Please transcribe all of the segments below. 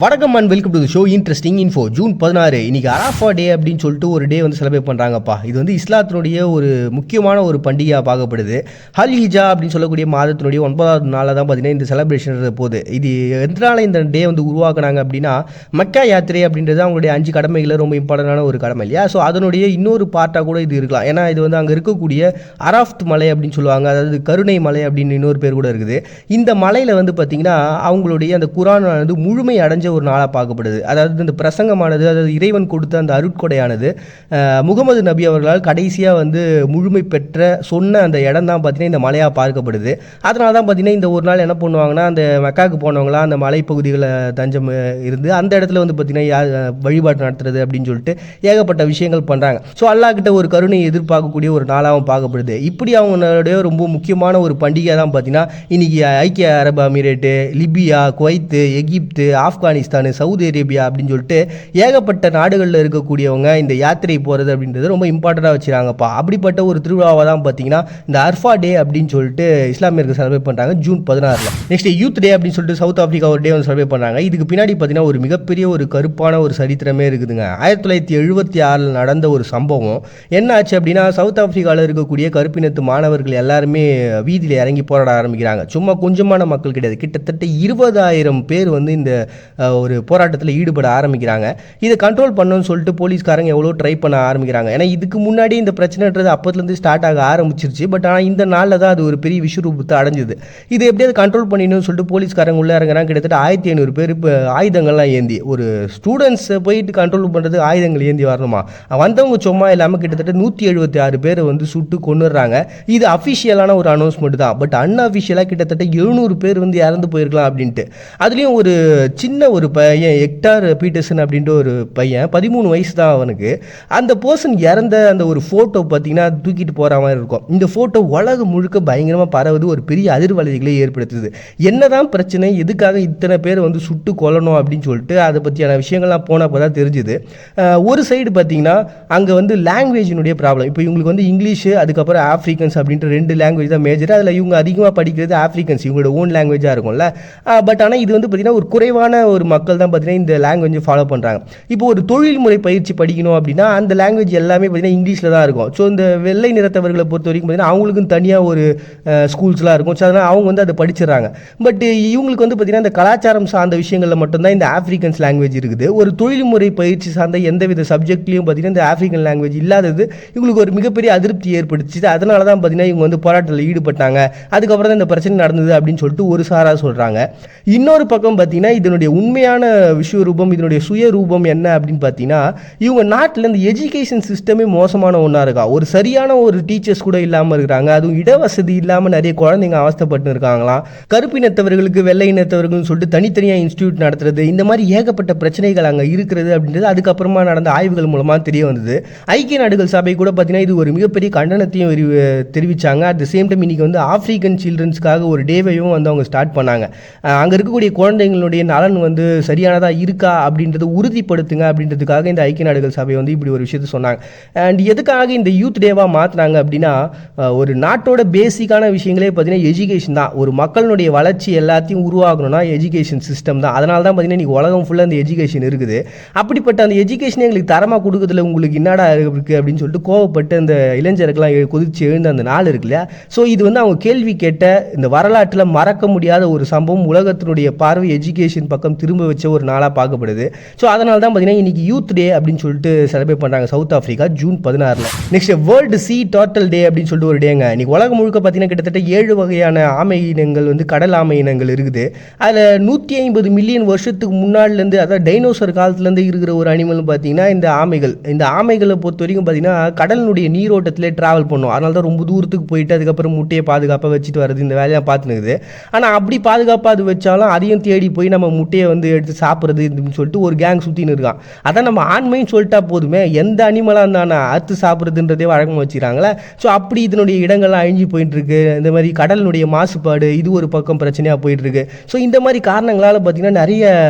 வணக்கம் and welcome to show interesting info. June 16 இன்னைக்கு அரஃபா டே அப்படின்னு சொல்லிட்டு ஒரு டே வந்து செலிப்ரேட் பண்ணுறாங்கப்பா. இது வந்து இஸ்லாத்தினுடைய ஒரு முக்கியமான ஒரு பண்டிகையாக பார்க்கப்படுது. ஹல் ஹிஜா அப்படின்னு சொல்லக்கூடிய மாதத்தினுடைய 9வது நாளில் தான் பார்த்தீங்கன்னா இந்த செலிப்ரேஷன் போகுது. இது எதனால இந்த டே வந்து உருவாக்குனாங்க அப்படின்னா, மக்கா யாத்திரை அப்படின்றது அவங்களுடைய 5 கடமைகளில் ரொம்ப இம்பார்ட்டண்டான ஒரு கடமை இல்லையா. ஸோ அதனுடைய இன்னொரு பார்ட்டாக கூட இது இருக்கலாம். ஏன்னா இது வந்து அங்கே இருக்கக்கூடிய அரஃப்த் மலை அப்படின்னு சொல்லுவாங்க, அதாவது கருணை மலை அப்படின்னு இன்னொரு பேர் கூட இருக்குது. இந்த மலையில் வந்து பார்த்தீங்கன்னா அவங்களுடைய அந்த குரான் வந்து முழுமை அடைஞ்ச ஒரு நாளாக பார்க்கப்படுது. அதாவது இந்த பிரசங்கமானது, அதாவது இறைவன் கொடுத்த அந்த அருட்கொடையானது முகமது நபி அவர்களால் கடைசியாக வந்து முழுமை பெற்ற சொன்ன அந்த இடம் தான் பார்த்தீங்கன்னா இந்த மலையாக பார்க்கப்படுது. அதனால தான் பார்த்தீங்கன்னா இந்த ஒரு நாள் என்ன பண்ணுவாங்கன்னா, அந்த மெக்காவுக்கு போனவங்களாம் அந்த மலைப்பகுதிகளை தஞ்சம் இருந்து அந்த இடத்துல வந்து பார்த்தீங்கன்னா வழிபாடு நடத்துறது அப்படின்னு சொல்லிட்டு ஏகப்பட்ட விஷயங்கள் பண்ணுறாங்க. ஸோ அல்லாஹ்கிட்ட ஒரு கருணையை எதிர்பார்க்கக்கூடிய ஒரு நாளாகவும் பார்க்கப்படுது. இப்படி அவங்களுடைய ரொம்ப முக்கியமான ஒரு பண்டிகை தான் பார்த்தீங்கன்னா இன்னைக்கு ஐக்கிய அரபு அமீரேட்டு, லிபியா, குவைத்து, எகிப்து, ஆப்கானிஸ்தான், சவுதி அரேபியா அப்படின்னு சொல்லிட்டு ஏகப்பட்ட நாடுகளில் இருக்கக்கூடியவங்க இந்த யாத்திரை போகிறது அப்படின்றது ரொம்ப இம்பார்ட்டண்டாக வச்சுருக்காங்கப்பா. அப்படிப்பட்ட ஒரு திருவிழாவை தான் பார்த்தீங்கன்னா இந்த அர்ஃபா டே அப்படின்னு சொல்லிட்டு இஸ்லாமியர்கள் செலிப்ரேட் பண்ணுறாங்க ஜூன் 16. நெக்ஸ்ட் யூத் டே அப்படின்னு சொல்லிட்டு சவுத் ஆஃப்ரிக்கா ஒரு டே வந்து செலிப்ரேட் பண்ணுறாங்க. இதுக்கு பின்னாடி பார்த்தீங்கன்னா ஒரு மிகப்பெரிய ஒரு கருப்பான ஒரு சரித்திரமே இருக்குதுங்க. 1976 நடந்த ஒரு சம்பவம் என்ன ஆச்சு அப்படின்னா, சவுத் ஆஃப்ரிக்காவில் இருக்கக்கூடிய கருப்பினத்து மாணவர்கள் எல்லாருமே வீதியில் இறங்கி போராட ஆரம்பிக்கிறாங்க. சும்மா கொஞ்சமான மக்கள் கிடையாது, கிட்டத்தட்ட 20,000 பேர் வந்து இந்த ஒரு போராட்டத்தில் ஈடுபட ஆரம்பிக்கிறாங்க. இதை கண்ட்ரோல் பண்ணணும்னு சொல்லிட்டு போலீஸ்காரங்க எவ்வளோ ட்ரை பண்ண ஆரம்பிக்கிறாங்க. ஏன்னா இதுக்கு முன்னாடி இந்த பிரச்சனைன்றது அப்போதுலேருந்து ஸ்டார்ட் ஆக ஆரம்பிச்சிருச்சு. பட் ஆனால் இந்த நாளில் தான் அது ஒரு பெரிய விஸ்வரூபத்தை அடைஞ்சிது. இது எப்படியாவது கண்ட்ரோல் பண்ணிடணும்னு சொல்லிட்டு போலீஸ்காரங்க உள்ளே இறங்குறாங்க. கிட்டத்தட்ட 1500 பேர் இப்போ ஆயுதங்கள்லாம் ஏந்தி, ஒரு ஸ்டூடெண்ட்ஸை போயிட்டு கண்ட்ரோல் பண்ணுறது ஆயுதங்கள் ஏந்தி வரணுமா, வந்தவங்க சும்மா இல்லாமல் கிட்டத்தட்ட 176 பேரை வந்து சுட்டு கொண்டுடுறாங்க. இது அஃபிஷியலான ஒரு அனௌன்ஸ்மெண்ட் தான். பட் அன்அஃபிஷியலாக கிட்டத்தட்ட 700 பேர் வந்து இறந்து போயிருக்கலாம் அப்படின்ட்டு. அதுலேயும் ஒரு சின்ன ஒரு பையன் ஹெக்டார் பீட்டர்சன் அப்படின்ற ஒரு பையன், 13 வயசு தான் அவனுக்கு. அந்த பர்சன் இறந்த அந்த ஒரு ஃபோட்டோ பார்த்தீங்கன்னா தூக்கிட்டு போகிற மாதிரி இருக்கும். இந்த ஃபோட்டோ உலகம் முழுக்க பயங்கரமாக பரவுது, ஒரு பெரிய அதிர்வலைகளை ஏற்படுத்துது. என்னதான் பிரச்சனை, எதுக்காக இத்தனை பேர் வந்து சுட்டு கொல்லணும் அப்படின்னு சொல்லிட்டு அதை பற்றியான விஷயங்கள்லாம் போனப்போ தான் தெரிஞ்சுது. ஒரு சைடு பார்த்தீங்கன்னா அங்கே வந்து லாங்குவேஜினுடைய ப்ராப்ளம். இப்போ இவங்களுக்கு வந்து இங்கிலீஷு, அதுக்கப்புறம் ஆஃப்ரிக்கன்ஸ் அப்படின்ற 2 லாங்குவேஜ் தான் மேஜர். அதில் இவங்க அதிகமாக படிக்கிறது ஆஃப்ரிக்கன்ஸ், இவங்களோட ஓன் லாங்குவேஜாக இருக்கும்ல. பட் ஆனால் இது வந்து பார்த்திங்கன்னா ஒரு குறைவான ஒரு மக்கள் தான் பார்த்தீங்கன்னா இந்த லாங்குவேஜை ஃபாலோ பண்ணுறாங்க. இப்போ ஒரு தொழில்முறை பயிற்சி படிக்கணும் அப்படின்னா அந்த லாங்குவேஜ் எல்லாமே பார்த்தீங்கன்னா இங்கிலீஷில் தான் இருக்கும். ஸோ இந்த வெள்ளை நிறத்தவர்களை பொறுத்த வரைக்கும் பார்த்தீங்கன்னா அவங்களுக்கும் தனியாக ஒரு ஸ்கூல்ஸ்லாம் இருக்கும். ஸோ அதனால் அவங்க வந்து அதை படிச்சிடறாங்க. பட் இவங்களுக்கு வந்து பார்த்திங்கன்னா இந்த கலாச்சாரம் சார்ந்த விஷயங்களில் மட்டும்தான் இந்த ஆஃப்ரிக்கன்ஸ் லாங்குவேஜ் இருக்குது. ஒரு தொழில்முறை பயிற்சி சார்ந்த எந்தவித சப்ஜெக்ட்லையும் பார்த்தீங்கன்னா இந்த ஆஃப்ரிக்கன் லாங்குவேஜ் இல்லாதது இவங்களுக்கு ஒரு மிகப்பெரிய அதிருப்தி ஏற்படுச்சு. அதனால தான் பார்த்தீங்கன்னா இவங்க வந்து போராட்டத்தில் ஈடுபட்டாங்க. அதுக்கப்புறம் தான் இந்த பிரச்சனை நடந்தது அப்படின்னு சொல்லிட்டு ஒரு சாரா சொல்கிறாங்க. இன்னொரு பக்கம் பார்த்தீங்கன்னா இதனுடைய உண்மையான விஸ்வரூபம், இதனுடைய சுயரூபம் என்ன அப்படின்னு பார்த்தீங்கன்னா, இவங்க நாட்டில் இந்த எஜுகேஷன் சிஸ்டமே மோசமான ஒன்றா இருக்கா. ஒரு சரியான ஒரு டீச்சர்ஸ் கூட இல்லாமல் இருக்கிறாங்க. அதுவும் இடவசதி இல்லாமல் நிறைய குழந்தைங்க அவஸ்தைப்பட்டு இருக்காங்களாம். கருப்பினத்தவர்களுக்கு வெள்ளை இனத்தவர்கள்னு சொல்லிட்டு தனித்தனியாக இன்ஸ்டியூட் நடத்துறது, இந்த மாதிரி ஏகப்பட்ட பிரச்சனைகள் அங்கே இருக்கிறது அப்படின்றது அதுக்கப்புறமா நடந்த ஆய்வுகள் மூலமாக தெரிய வந்தது. ஐக்கிய நாடுகள் சபை கூட பார்த்தீங்கன்னா இது ஒரு மிகப்பெரிய கண்டனத்தையும் தெரிவித்தாங்க. அட் த சேம் டைம் இன்னைக்கு வந்து ஆஃப்ரிக்கன் சில்ட்ரன்ஸ்க்காக ஒரு டேவையும் வந்து அவங்க ஸ்டார்ட் பண்ணாங்க. அங்கே இருக்கக்கூடிய குழந்தைங்களுடைய நலன் வந்து சரியானதாக இருக்கா அப்படின்றத உறுதிப்படுத்துங்க அப்படின்றதுக்காக இந்த ஐக்கிய நாடுகள் சபை வந்து இப்படி ஒரு விஷயத்தை சொன்னாங்க. அண்ட் எதுக்காக இந்த யூத் டேவாக மாற்றினாங்க அப்படின்னா, ஒரு நாட்டோட பேசிக்கான விஷயங்களே பார்த்தீங்கன்னா எஜுகேஷன் தான். ஒரு மக்களுடைய வளர்ச்சி எல்லாத்தையும் உருவாகணும்னா எஜுகேஷன் சிஸ்டம் தான். அதனால தான் பார்த்தீங்கன்னா இன்றைக்கி உலகம் ஃபுல்லாக அந்த எஜுகேஷன் இருக்குது. அப்படிப்பட்ட அந்த எஜுகேஷனை எங்களுக்கு தரமாக கொடுக்குறதுல உங்களுக்கு என்னடா இருக்குது அப்படின்னு சொல்லிட்டு கோவப்பட்டு அந்த இளைஞர்கள்லாம் கொதிச்சு எழுந்த அந்த நாள் இருக்கு இல்லையா. ஸோ இது வந்து அவங்க கேள்வி கேட்ட இந்த வரலாற்றில் மறக்க முடியாத ஒரு சம்பவம், உலகத்தினுடைய பார்வை எஜுகேஷன் பக்கம் திரும்ப வச்ச ஒரு நாளாக பார்க்கப்படுது. ஸோ அதனால தான் பார்த்தீங்கன்னா இன்றைக்கி யூத் டே அப்படின்னு சொல்லிட்டு செலிப்ரேட் பண்ணுறாங்க South Africa June 16. Next world sea turtle day அப்படின்னு சொல்லிட்டு ஒரு டேங்க. இன்றைக்கி உலகம் முழுக்க பார்த்தீங்கன்னா கிட்டத்தட்ட 7 வகையான ஆமை இனங்கள் வந்து கடல் ஆமை இனங்கள் இருக்குது. அதில் 150 மில்லியன் வருஷத்துக்கு முன்னாடிலேருந்து, அதாவது டைனோசர் காலத்துலேருந்து இருக்கிற ஒரு அனிமல்னு பார்த்தீங்கன்னா இந்த ஆமைகள். இந்த ஆமைகளை பொறுத்த வரைக்கும் பார்த்தீங்கன்னா கடலினுடைய நீரோட்டத்திலே ட்ராவல் பண்ணும். அதனால தான் ரொம்ப தூரத்துக்கு போயிட்டு அதுக்கப்புறம் முட்டையை பாதுகாப்பாக வச்சுட்டு வருது, இந்த வேலையாக பார்த்துனுக்குது. ஆனால் அப்படி பாதுகாப்பாக அது வச்சாலும் அதையும் தேடி போய் நம்ம முட்டையை வந்து எடுத்து சாப்பிட்றது அப்படின்னு சொல்லிட்டு ஒரு கேங் சுற்றின்னு இருக்கான். அதான் நம்ம ஆண்மைன்னு சொல்லிட்டா போதுமே, எந்த அனிமலாக இருந்தானே அறுத்து சாப்பிட்றதுன்றதே வழக்கமாக வச்சுக்கிறாங்களே. ஸோ அப்படி இதனுடைய இடங்கள்லாம் அழிஞ்சு போயிட்டுருக்கு. இந்த மாதிரி கடலினுடைய மாசுபாடு இது ஒரு பக்கம் பிரச்சனையாக போயிட்டுருக்கு. ஸோ இந்த மாதிரி காரணங்களால் பார்த்திங்கன்னா நிறைய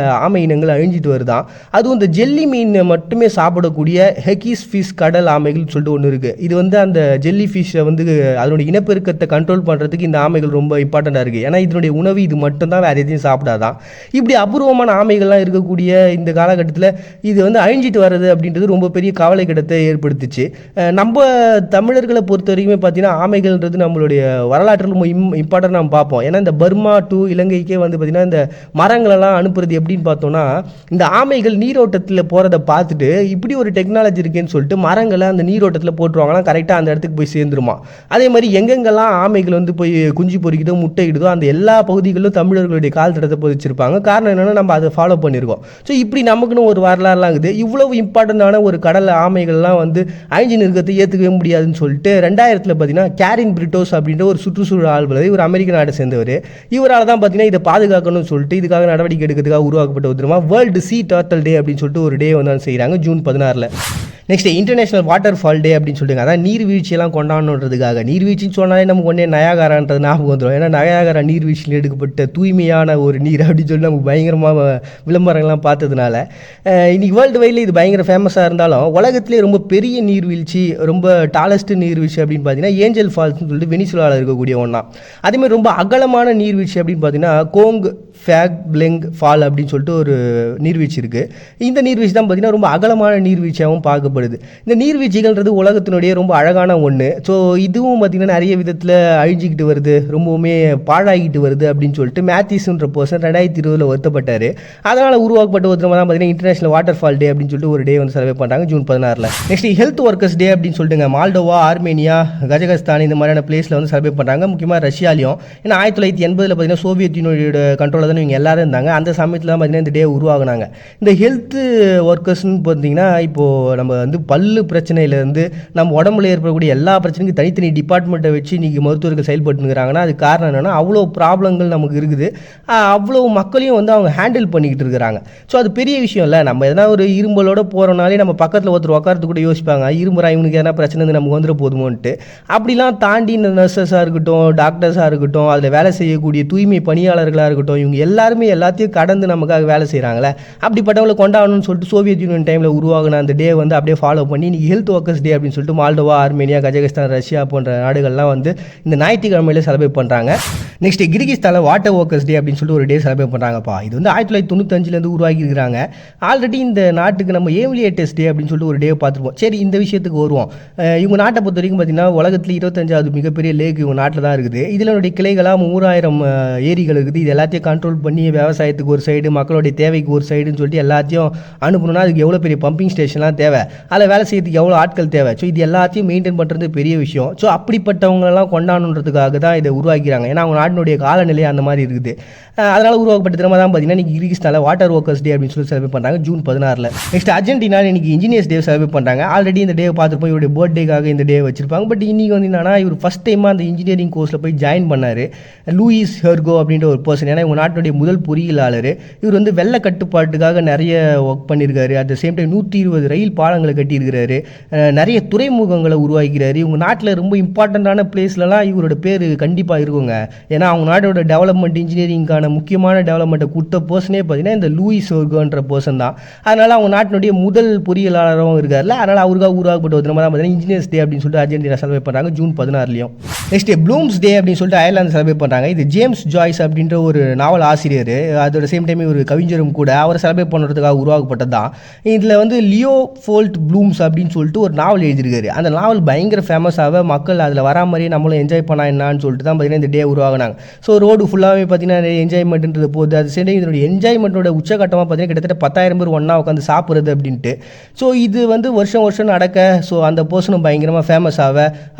ஆமை இனங்கள் அழிஞ்சிட்டு வருதான். அதுவும் இந்த ஜெல்லி மீன் மட்டுமே சாப்பிடக்கூடிய ஹெக்கிஸ் ஃபிஷ் கடல் ஆமைகள் சொல்லிட்டு ஒன்று இருக்குது. இது வந்து அந்த ஜெல்லி ஃபிஷ்ஷை வந்து அதனுடைய இனப்பெருக்கத்தை கண்ட்ரோல் பண்ணுறதுக்கு இந்த ஆமைகள் ரொம்ப இம்பார்ட்டண்ட்டாக இருக்குது. ஏன்னா இதனுடைய உணவு இது மட்டும்தான், வேறு எதையும் சாப்பிடாதான். இப்படி அபூர்வமாக அதிகமான ஆமைகள்லாம் இருக்கக்கூடிய இந்த காலகட்டத்தில் இது வந்து அழிஞ்சிட்டு வர்றது அப்படின்றது ரொம்ப பெரிய கவலைக்கிடத்தை ஏற்படுத்துச்சு. நம்ம தமிழர்களை பொறுத்த வரைக்குமே பார்த்தீங்கன்னா ஆமைகள்ன்றது நம்மளுடைய வரலாற்றில் ரொம்ப இம்பார்ட்டன்ட் நம்ம பார்ப்போம். ஏன்னா இந்த பர்மா டு இலங்கைக்கே வந்து பார்த்திங்கன்னா இந்த மரங்களெல்லாம் அனுப்புறது எப்படின்னு பார்த்தோன்னா, இந்த ஆமைகள் நீரோட்டத்தில் போகிறத பார்த்துட்டு இப்படி ஒரு டெக்னாலஜி இருக்குன்னு சொல்லிட்டு மரங்களை அந்த நீரோட்டத்தில் போட்டுருவாங்களாம், கரெக்டாக அந்த இடத்துக்கு போய் சேர்ந்துருமா. அதே மாதிரி எங்கெங்கெல்லாம் ஆமைகள் வந்து போய் குஞ்சு பொறிக்குதோ முட்டையிடுதோ அந்த எல்லா பகுதிகளிலும் தமிழர்களுடைய கால் தடத்தை பதிச்சிருப்பாங்க. காரணம் என்னென்னா நம்ம அதை ஃபாலோ பண்ணியிருக்கோம். ஸோ இப்படி நமக்குன்னு ஒரு வரலாறுலாம் இருக்குது. இவ்வளவு இம்பார்ட்டண்டான ஒரு கடல் ஆமைகள்லாம் வந்து அழிஞ்சு நிற்கிறத ஏற்றுக்கவே முடியாதுன்னு சொல்லிட்டு 2000 பார்த்தீங்கன்னா கேரின் பிரிட்டோஸ் அப்படின்ற ஒரு சுற்றுச்சூழல் ஆள்வலர், இவர் அமெரிக்க நாட்டை சேர்ந்தவர். இவரால் தான் பார்த்தீங்கன்னா இதை பாதுகாக்கணும்னு சொல்லிட்டு இதுக்காக நடவடிக்கை எடுக்கிறதுக்காக உருவாக்கப்பட்ட ஒரு வேர்ல்டு சீ டர்ட்டல் டே அப்படின்னு சொல்லிட்டு ஒரு டே வந்து செய்கிறாங்க June 16. Next international waterfall day அப்படின்னு சொல்லிட்டு, அதான் நீர்வீழ்ச்சியெல்லாம் கொண்டாடணுன்றதுக்காக. நீர்வீழ்ச்சின்னு சொன்னாலே நமக்கு ஒன்றே நயாகாரான்றது ஞாபகம் வந்துடும். ஏன்னா நயாகாரா நீர்வீழ்ச்சியில் எடுக்கப்பட்ட தூய்மையான ஒரு நீர் அப்படின்னு சொல்லி நமக்கு பயங்கரமாக விளம்பரங்கள்லாம் பார்த்ததுனால இன்னைக்கு வேர்ல்டு வைடில் இது பயங்கர ஃபேமஸாக இருந்தாலும் உலகத்திலே ரொம்ப பெரிய நீர்வீழ்ச்சி, ரொம்ப டாலஸ்ட் நீர்வீழ்ச்சி அப்படின்னு பார்த்தீங்கன்னா ஏஞ்சல் ஃபால்ஸ்னு சொல்லிட்டு வெனிசுலாவில் இருக்கக்கூடிய ஒன்றா. அதேமாதிரி ரொம்ப அகலமான நீர்வீழ்ச்சி அப்படின்னு பார்த்தீங்கன்னா கோங் ஃபேக் பிளெங் ஃபால் அப்படின்னு சொல்லிட்டு ஒரு நீர்வீழ்ச்சி இருக்குது. இந்த நீர்வீழ்ச்சி தான் பார்த்தீங்கன்னா ரொம்ப அகலமான நீர்வீழ்ச்சியாகவும் பார்க்கப்படுது. இந்த நீர்வீழ்ச்சிகள்ன்றது உலகத்தினுடைய ரொம்ப அழகான ஒன்று. ஸோ இதுவும் பார்த்திங்கன்னா நிறைய விதத்தில் அழிஞ்சிக்கிட்டு வருது, ரொம்பவுமே பாழாகிட்டு வருது அப்படின்னு சொல்லிட்டு மேத்யூஸ்ன்ற பர்சன் 2020 வருத்தப்பட்டார். அதனால் உருவாக்கப்பட்ட ஒரு தான் பார்த்தீங்கன்னா இன்டர்நேஷனல் வாட்டர் ஃபால் டே அப்படின்னு சொல்லிட்டு ஒரு டே வந்து செலிப்ரேட் பண்ணுறாங்க ஜூன் 16. நெக்ஸ்ட் ஹெல்த் ஒர்க்கர்ஸ் டே அப்படின்னு சொல்லிட்டுங்க மால்டோவா, ஆர்மேனியா, கஜகஸ்தான் இந்த மாதிரியான பிளேஸில் வந்து செலிப்ரேட் பண்ணுறாங்க. முக்கியமாக ரஷ்யாலையும். ஏன்னா 1980 பார்த்தீங்கன்னா சோவியத் யூனியனோட கண்ட்ரோலில் தான் இவங்க எல்லாரும் இருந்தாங்க. அந்த சமயத்தில் தான் பார்த்தீங்கன்னா இந்த டே உருவாகுனாங்க. இந்த ஹெல்த் ஒர்க்கர்ஸ்ன்னு பார்த்தீங்கன்னா இப்போது நம்ம வந்து பல்லு பிரச்சனையிலேருந்து நம்ம உடம்புல ஏற்படக்கூடிய எல்லா பிரச்சனைக்கும் தனித்தனி டிபார்ட்மெண்ட்டை வச்சு இன்றைக்கி மருத்துவர்கள் செயல்பட்டுங்கிறாங்கன்னா அது காரணம் என்னென்னா அவ்வளோ ப்ராப்ளங்கள் நமக்கு இருக்குது. அவ்வளோ மக்களையும் வந்து அவங்க ஹேண்டில் பண்ணிக்கிட்டு இருக்கிறாங்க. ஸோ அது பெரிய விஷயம் இல்லை. நம்ம எதனா ஒரு இரும்பலோட போகிறோனாலே நம்ம பக்கத்தில் ஒருத்தர் உட்காரத்து கூட யோசிப்பாங்க, இரும்புறா இவனுக்கு எதனா பிரச்சனை வந்து நமக்கு வந்துட போதுமோன்ட்டு. அப்படிலாம் தாண்டி இந்த நர்சஸாக இருக்கட்டும், டாக்டர்ஸாக இருக்கட்டும், அதில் வேலை செய்யக்கூடிய தூய்மை பணியாளர்களாக இருக்கட்டும், இவங்க எல்லாருமே எல்லாத்தையும் கடந்து நமக்காக வேலை செய்கிறாங்களே. அப்படிப்பட்டவங்களை கொண்டாடணும்னு சொல்லிட்டு சோவியத் யூனியன் டைமில் உருவாகின அந்த டே வந்து அப்படியே ஃபாலோ பண்ணி இன்றைக்கி ஹெல்த் ஒர்க்கர்ஸ் டே அப்படின்னு சொல்லிட்டு மால்டோவா, ஆர்மேனியா, கஜகஸ்தான், ரஷ்யா போன்ற நாடுகள்லாம் வந்து இந்த ஞாயிற்றுக்கிழமையில செலிப்ரேட் பண்ணுறாங்க. நெக்ஸ்ட் கிர்கிஸ்தானில் வாட்டர் ஒர்க்கர்ஸ் டே அப்படின்னு சொல்லிட்டு ஒரு டே செலிப்ரேட் பண்ணுறாங்கப்பா. இது வந்து 1995 உருவாக்கி இருக்கிறாங்க. ஆல்ரெடி இந்த நாட்டுக்கு நம்ம ஏவிலியேட்டர்ஸ் டே அப்படின்னு சொல்லிட்டு ஒரு டே பார்த்துருப்போம். சரி, இந்த விஷயத்துக்கு வருவோம். இவங்க நாட்டை பொறுத்த வரைக்கும் பார்த்தீங்கன்னா உலகத்தில் 25வது மிகப்பெரிய லேக் இவங்க நாட்டில் தான் இருக்குது. இதனுடைய கிளைகளாக 3000 ஏரிகள் இருக்குது. இது எல்லாத்தையும் கண்ட்ரோல் பண்ணி விவசாயத்துக்கு ஒரு சைடு, மக்களுடைய தேவைக்கு ஒரு சைடுன்னு சொல்லிட்டு எல்லாத்தையும் அனுப்பணும்னா அதுக்கு எவ்வளோ பெரிய பம்பிங் ஸ்டேஷன்லாம் தேவை, அதில் வேலை செய்யறதுக்கு எவ்வளோ ஆட்கள் தேவை. ஸோ இது எல்லாத்தையும் மெயின்டைன் பண்ணுறது பெரிய விஷயம். ஸோ அப்படிப்பட்டவங்களெல்லாம் கொண்டாடணுன்றதுக்காக தான் இதை உருவாக்கிறாங்க. ஏன்னா அவங்க நாட்டினுடைய காலநிலை அந்த மாதிரி இருக்குது. அதனால் உருவாக்கப்பட்ட தினமாக தான் பார்த்தீங்கன்னா இன்றைக்கி கிர்கிஸ்தானில் வாட்டர் ஒர்க்கர்ஸ் டே அப்படின்னு சொல்லி செலிப்ரேட் பண்ணுறாங்க ஜூன் 16. நெக்ஸ்ட் அர்ஜென்டினாவில் இன்றைக்கி இன்ஜினியர்ஸ் டே செலிப்ரேட் பண்ணுறாங்க. ஆல்ரெடி இந்த டே பார்த்துருப்போம், இவருடைய பர்த்டேக்காக இந்த டே வச்சிருப்பாங்க. பட் இன்றைக்கி வந்து என்னன்னா இவர் ஃபஸ்ட் டைமாக அந்த இன்ஜினியரிங் கோர்ஸில் போய் ஜாயின் பண்ணார். லூயிஸ் ஹெர்கோ அப்படின்ற ஒரு பர்சன். ஏன்னா இவங்க நாட்டினுடைய முதல் பொறியியலாளர். இவர் வந்து வெள்ள கட்டுப்பாட்டுக்காக நிறைய ஒர்க் பண்ணியிருக்காரு. அட் த சேம் டைம் 120 ரயில் பாலங்களை கட்டியிருக்கிறாரு. நிறைய துறைமுகங்களை உருவாக்கிறாரு. இவங்க நாட்டில் ரொம்ப இம்பார்ட்டண்ட்டான பிளேஸ்லலாம் இவரோட பேர் கண்டிப்பாக இருக்குங்க. ஏன்னா அவங்க நாட்டோட டெவலப்மெண்ட், இன்ஜினியரிங்கான முக்கியமான டெவலப்மெண்ட்டை கொடுத்த பர்சனே பார்த்தீங்கன்னா இந்த லூயிஸ் ஹெர்கோன்ற பர்சன் தான். அதனால் அவங்க நாட்டினுடைய முதல் பொறியியலாளரும் இருக்கார்ல. அதனால் அவருக்காக உருவாக்கப்பட்ட ஒரு தினமாக தான் பார்த்தீங்கன்னா இன்ஜினியர்ஸ் டே அப்படின்னு சொல்லிட்டு அர்ஜென்டினா செலிப்ரேட் பண்ணுறாங்க ஜூன் 16. நெக்ஸ்ட் ப்ளூம்ஸ் டே அப்படின்னு சொல்லிட்டு அயர்லாந்து செலிப்ரேட் பண்ணுறாங்க. இது ஜேம்ஸ் ஜாய்ஸ் அப்படின்ற ஒரு நாவல் ஆசிரியர், அதோட சேம் டைம் ஒரு கவிஞரும் கூட, அவர் செலிப்ரேட் பண்ணுறதுக்காக உருவாக்கப்பட்டது தான். இதில் வந்து லியோ ஃபோல்ட் ப்ளூம்ஸ் அப்படின்னு சொல்லிட்டு ஒரு நாவல் எழுதியிருக்காரு. அந்த நாவல் பயங்கர ஃபேமஸாக மக்கள் அதில் வரா மாதிரியே நம்மளும் என்ஜாய் பண்ணா என்னான்னு சொல்லிட்டு தான் பார்த்தீங்கன்னா இந்த டே உருவாகினாங்க. ஸோ ரோடு ஃபுல்லாகவே பார்த்தீங்கன்னா நிறைய என்ஜாய்மெண்ட்ன்றது போகுது. அது சரி, இதனுடைய என்ஜாய்மெண்ட்டோட உச்சகட்டமாக பார்த்தீங்கன்னா கிட்டத்தட்ட 10,000 பேர் ஒன்றா உட்காந்து சாப்பிட்றது அப்படின்ட்டு. ஸோ இது வந்து வருஷம் வருஷம் நடக்க, ஸோ அந்த பர்சனும் பயங்கரமாக ஃபேமஸ் ஆக,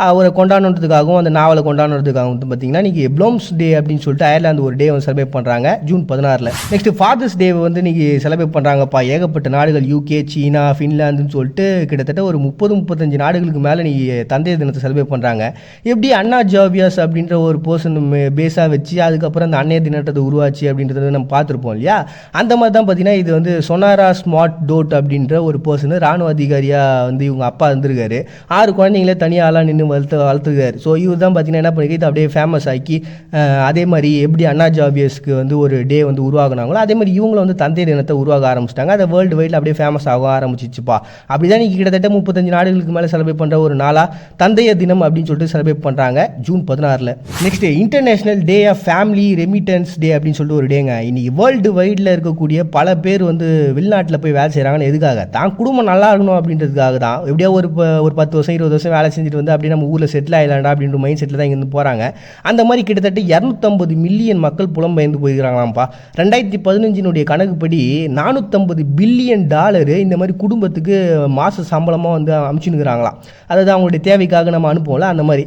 அவரை கொண்டாடுறதுக்காகவும் அந்த நாவலை கொண்டாடுறதுக்காகவும் வந்து பார்த்தீங்கன்னா இன்றைக்கி ப்ளூம்ஸ் டே அப்படின்னு சொல்லிட்டு அயர்லாந்து ஒரு டே வந்து செலிப்ரேட் பண்ணுறாங்க ஜூன் 16. நெக்ஸ்ட் ஃபாதர்ஸ் டே வந்து இன்றைக்கி செலிப்ரேட் பண்ணுறாங்கப்பா. ஏகப்பட்ட நாடுகள், யூகே, சீனா, ஃபின்லாந்துன்னு சொல்லிட்டு கிட்டத்தட்ட ஒரு 30-35 நாடுகளுக்கு மேலே நீ தந்தையர் தினத்தை செலிப்ரேட் பண்ணுறாங்க. எப்படி அண்ணா ஜாவியாஸ் அப்படின்ற ஒரு பர்சன் பேஸாக வச்சு அதுக்கப்புறம் அந்த அன்னையர் தினத்தை உருவாச்சு அப்படின்றத நம்ம பார்த்துருப்போம் இல்லையா. அந்த மாதிரி தான் பார்த்தீங்கன்னா இது வந்து சொனாரா ஸ்மார்ட் டோட் அப்படின்ற ஒரு பர்சன் ராணுவ அதிகாரியாக வந்து இவங்க அப்பா இருந்திருக்காரு. 6 குழந்தைங்களே தனியாலாம் நின்று வளர்த்துருக்காரு. ஸோ இவர் தான் பார்த்தீங்கன்னா என்ன பண்ணிக்கிது அப்படியே ஃபேமஸ் ஆக்கி, அதே மாதிரி எப்படி அண்ணா ஜாவியஸ்க்கு வந்து ஒரு டே வந்து உருவாகினாங்களோ அதே மாதிரி இவங்களும் வந்து தந்தையர் தினத்தை உருவாக ஆரம்பிச்சிட்டாங்க. அதை வேர்ல்டு வைடில் அப்படியே ஃபேமஸ் ஆக ஆரம்பிச்சிச்சுப்பா. அப்படி தான் இன்றைக்கி கிட்டத்தட்ட 35 நாடுகளுக்கு மேலே செலிப்ரேட் பண்ணுற ஒரு நாளாக தந்தையர் தினம் அப்படின்னு சொல்லிட்டு செலிப்ரேட் பண்ணுறாங்க June 16. Next international day of family remittances day அப்படின்னு சொல்லிட்டு ஒரு டேங்க. இன்றைக்கி வேர்ல்டு வைடில் இருக்கக்கூடிய பல பேர் வந்து வெளிநாட்டில் போய் வேலை செய்கிறாங்கன்னு எதுக்காக? தான் குடும்பம் நல்லா இருக்கணும் அப்படின்றதுக்காக தான். எப்படியோ ஒரு 10 வருஷம் 20 வருஷம் வேலை செஞ்சுட்டு வந்து அப்படியே நம்ம ஊரில் செட்டில் ஆகிடலாண்டா அப்படின்ற மைண்ட் செட்டில் தான் இங்கேருந்து போகிறாங்க. அந்த மாதிரி கிட்டத்தட்ட 250 மில்லியன் மக்கள் புலம்பெயர்ந்து போயிருக்கிறாங்களாம்ப்பா. 2015 கணக்குப்படி $450 பில்லியன் இந்த மாதிரி குடும்பத்துக்கு மாத சம்பளமாக வந்து அனுப்பிச்சுனுக்குறாங்களாம். அதாவது அவங்களுடைய தேவைக்காக நம்ம அனுப்புவோம்ல அந்த மாதிரி.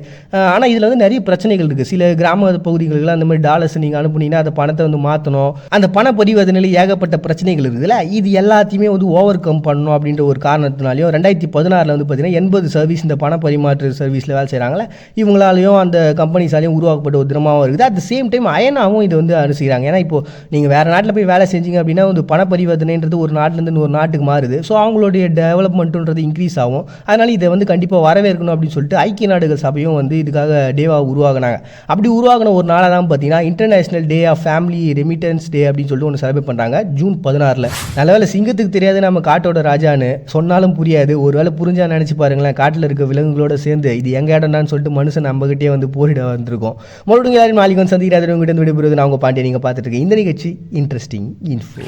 ஆனால் இதில் வந்து நிறைய பிரச்சனைகள் இருக்குது. சில கிராம பகுதிகளுக்குலாம் அந்த மாதிரி டாலர்ஸ் நீங்கள் அனுப்புனீங்கன்னா அந்த பணத்தை வந்து மாற்றணும். அந்த பண பரிவர்த்தனையில் ஏகப்பட்ட பிரச்சனைகள் இருக்குதுல்ல. இது எல்லாத்தையுமே வந்து ஓவர் கம் பண்ணணும் அப்படின்ற ஒரு காரணத்தினாலையும் 2016 வந்து பார்த்தீங்கன்னா 80 சர்வீஸ் இந்த பண பரிமாற்ற சர்வீஸில் வேலை செய்கிறாங்களே இவங்களாலையும் அந்த கம்பெனிஸாலையும் உருவாக்கப்பட்ட ஒரு தினமாகவும் இருக்குது. அட் த சேம் டைம் அயனாவும் இது வந்து அனுசரிக்கிறாங்க. ஏன்னா இப்போ நீங்கள் வேறு நாட்டில் போய் வேலை செஞ்சீங்க அப்படின்னா வந்து பண பரிவர்த்தனைன்றது ஒரு நாட்டிலேருந்து இன்னொரு நாட்டுக்கு மாறுது. ஸோ அவங்களுடைய டெவலப்மெண்ட்டுன்றது இன்க்ரீஸ் ஆகும். அதனால் இதை வந்து கண்டிப்பாக வரவேற்கணும் அப்படின்னு சொல்லிட்டு ஐக்கிய நாடுகள் சபையும் வந்து இதுக்காக டேவாக உருவாகினாங்க. அப்படி உருவாகின ஒரு நாளாக தான் பார்த்தீங்கன்னா international day of family remittances day அப்படின்னு சொல்லிட்டு ஒன்று செலிப்ரேட் பண்ணுறாங்க ஜூன் 16. நல்லவேளை சிங்கத்துக்கு தெரியாது நம்ம காட்டோட ராஜான்னு சொன்னாலும் புரியாது. ஒருவேளை புரிஞ்சா நினச்சி பாருங்களேன், காட்டில் இருக்க விலங்குகளோட சேர்ந்து இது எங்கள் இடம்டான்னு சொல்லிட்டு மனுஷன் நம்மகிட்டே வந்து போரிட வந்திருக்கோம். மறுபடியும் எல்லாரும் நாளைக்கு வந்து சந்திக்கிறாரு. உங்ககிட்ட விடைபெறுவது நான் உங்கள் பாண்டியை நீங்கள் பார்த்துட்டு இருக்கேன். இந்த நிகழ்ச்சி இன்ட்ரெஸ்டிங் இன்ஃபோ.